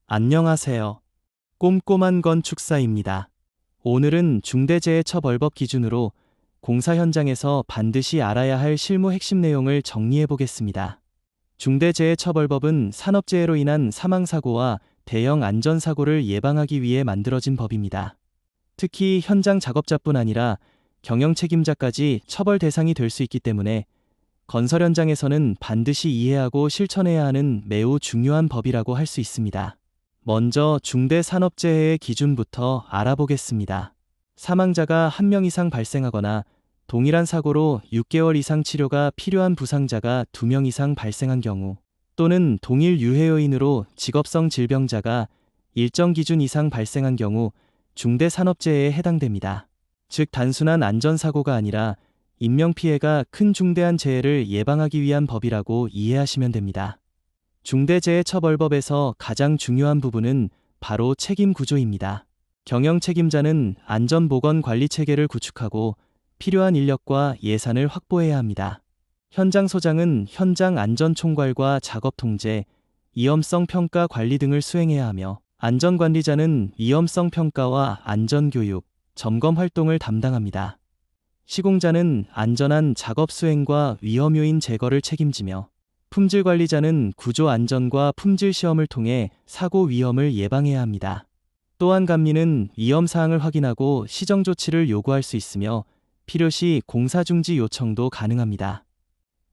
안녕하세요. 꼼꼼한 건축사입니다. 오늘은 중대재해처벌법 기준으로 공사 현장에서 반드시 알아야 할 실무 핵심 내용을 정리해 보겠습니다. 중대재해처벌법은 산업재해로 인한 사망사고와 대형 안전사고를 예방하기 위해 만들어진 법입니다. 특히 현장 작업자뿐 아니라 경영 책임자까지 처벌 대상이 될 수 있기 때문에 건설 현장에서는 반드시 이해하고 실천해야 하는 매우 중요한 법이라고 할 수 있습니다. 먼저 중대산업재해의 기준부터 알아보겠습니다. 사망자가 1명 이상 발생하거나 동일한 사고로 6개월 이상 치료가 필요한 부상자가 2명 이상 발생한 경우, 또는 동일 유해 요인으로 직업성 질병자가 일정 기준 이상 발생한 경우 중대산업재해에 해당됩니다. 즉 단순한 안전사고가 아니라 인명피해가 큰 중대한 재해를 예방하기 위한 법이라고 이해하시면 됩니다. 중대재해처벌법에서 가장 중요한 부분은 바로 책임 구조입니다. 경영 책임자는 안전보건관리체계를 구축하고 필요한 인력과 예산을 확보해야 합니다. 현장 소장은 현장 안전총괄과 작업통제, 위험성 평가 관리 등을 수행해야 하며, 안전관리자는 위험성 평가와 안전교육, 점검 활동을 담당합니다. 시공자는 안전한 작업 수행과 위험 요인 제거를 책임지며, 품질관리자는 구조 안전과 품질 시험을 통해 사고 위험을 예방해야 합니다. 또한 감리는 위험 사항을 확인하고 시정 조치를 요구할 수 있으며 필요시 공사 중지 요청도 가능합니다.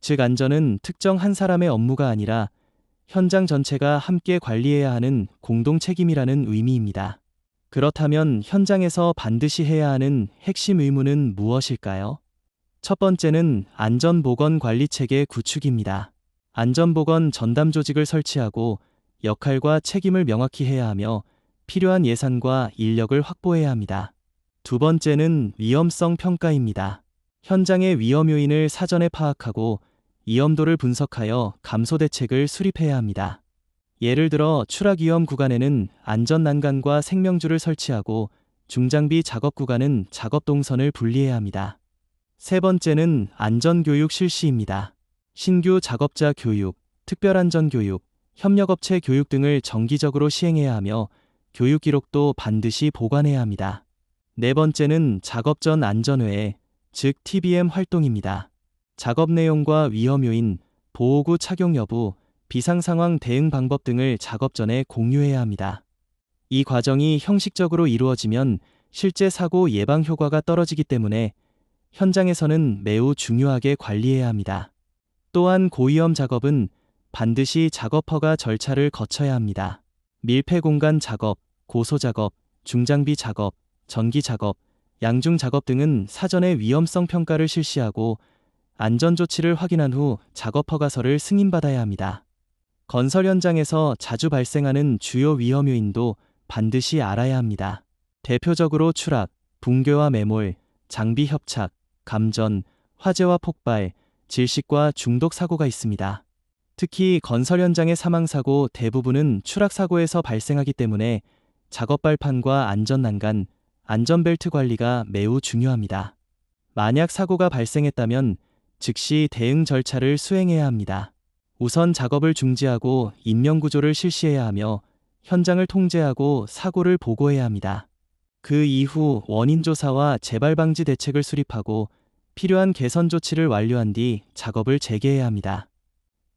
즉 안전은 특정 한 사람의 업무가 아니라 현장 전체가 함께 관리해야 하는 공동 책임이라는 의미입니다. 그렇다면 현장에서 반드시 해야 하는 핵심 의무는 무엇일까요? 첫 번째는 안전보건관리체계 구축입니다. 안전보건 전담 조직을 설치하고 역할과 책임을 명확히 해야 하며 필요한 예산과 인력을 확보해야 합니다. 두 번째는 위험성 평가입니다. 현장의 위험 요인을 사전에 파악하고 위험도를 분석하여 감소 대책을 수립해야 합니다. 예를 들어 추락 위험 구간에는 안전 난간과 생명줄을 설치하고 중장비 작업 구간은 작업 동선을 분리해야 합니다. 세 번째는 안전교육 실시입니다. 신규 작업자 교육, 특별안전교육, 협력업체 교육 등을 정기적으로 시행해야 하며 교육 기록도 반드시 보관해야 합니다. 네 번째는 작업 전 안전회의, 즉 TBM 활동입니다. 작업 내용과 위험 요인, 보호구 착용 여부, 비상상황 대응 방법 등을 작업 전에 공유해야 합니다. 이 과정이 형식적으로 이루어지면 실제 사고 예방 효과가 떨어지기 때문에 현장에서는 매우 중요하게 관리해야 합니다. 또한 고위험 작업은 반드시 작업 허가 절차를 거쳐야 합니다. 밀폐 공간 작업, 고소 작업, 중장비 작업, 전기 작업, 양중 작업 등은 사전에 위험성 평가를 실시하고 안전 조치를 확인한 후 작업 허가서를 승인받아야 합니다. 건설 현장에서 자주 발생하는 주요 위험 요인도 반드시 알아야 합니다. 대표적으로 추락, 붕괴와 매몰, 장비 협착, 감전, 화재와 폭발, 질식과 중독 사고가 있습니다. 특히 건설 현장의 사망사고 대부분은 추락사고에서 발생하기 때문에 작업 발판과 안전난간, 안전벨트 관리가 매우 중요합니다. 만약 사고가 발생했다면 즉시 대응 절차를 수행해야 합니다. 우선 작업을 중지하고 인명구조를 실시해야 하며 현장을 통제하고 사고를 보고해야 합니다. 그 이후 원인 조사와 재발 방지 대책을 수립하고 필요한 개선 조치를 완료한 뒤 작업을 재개해야 합니다.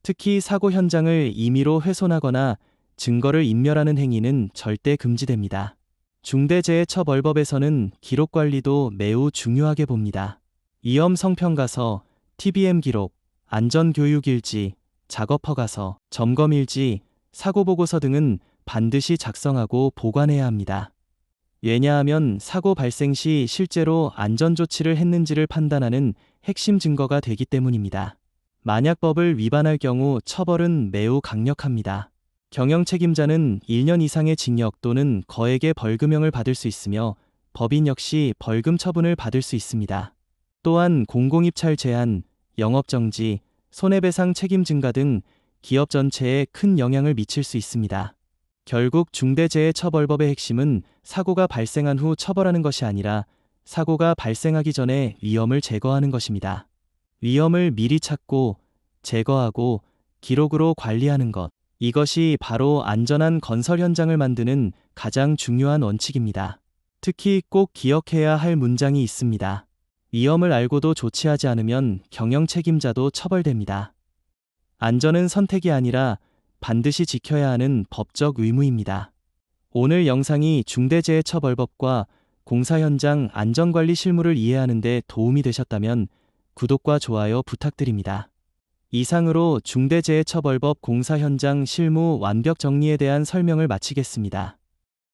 특히 사고 현장을 임의로 훼손하거나 증거를 인멸하는 행위는 절대 금지됩니다. 중대재해처벌법에서는 기록 관리도 매우 중요하게 봅니다. 위험 성평가서, TBM 기록, 안전교육일지, 작업허가서, 점검일지, 사고보고서 등은 반드시 작성하고 보관해야 합니다. 왜냐하면 사고 발생 시 실제로 안전조치를 했는지를 판단하는 핵심 증거가 되기 때문입니다. 만약 법을 위반할 경우 처벌은 매우 강력합니다. 경영 책임자는 1년 이상의 징역 또는 거액의 벌금형을 받을 수 있으며 법인 역시 벌금 처분을 받을 수 있습니다. 또한 공공입찰 제한, 영업정지, 손해배상 책임 증가 등 기업 전체에 큰 영향을 미칠 수 있습니다. 결국 중대재해처벌법의 핵심은 사고가 발생한 후 처벌하는 것이 아니라 사고가 발생하기 전에 위험을 제거하는 것입니다. 위험을 미리 찾고 제거하고 기록으로 관리하는 것. 이것이 바로 안전한 건설 현장을 만드는 가장 중요한 원칙입니다. 특히 꼭 기억해야 할 문장이 있습니다. 위험을 알고도 조치하지 않으면 경영 책임자도 처벌됩니다. 안전은 선택이 아니라 반드시 지켜야 하는 법적 의무입니다. 오늘 영상이 중대재해처벌법과 공사 현장 안전관리 실무를 이해하는 데 도움이 되셨다면 구독과 좋아요 부탁드립니다. 이상으로 중대재해처벌법 공사 현장 실무 완벽 정리에 대한 설명을 마치겠습니다.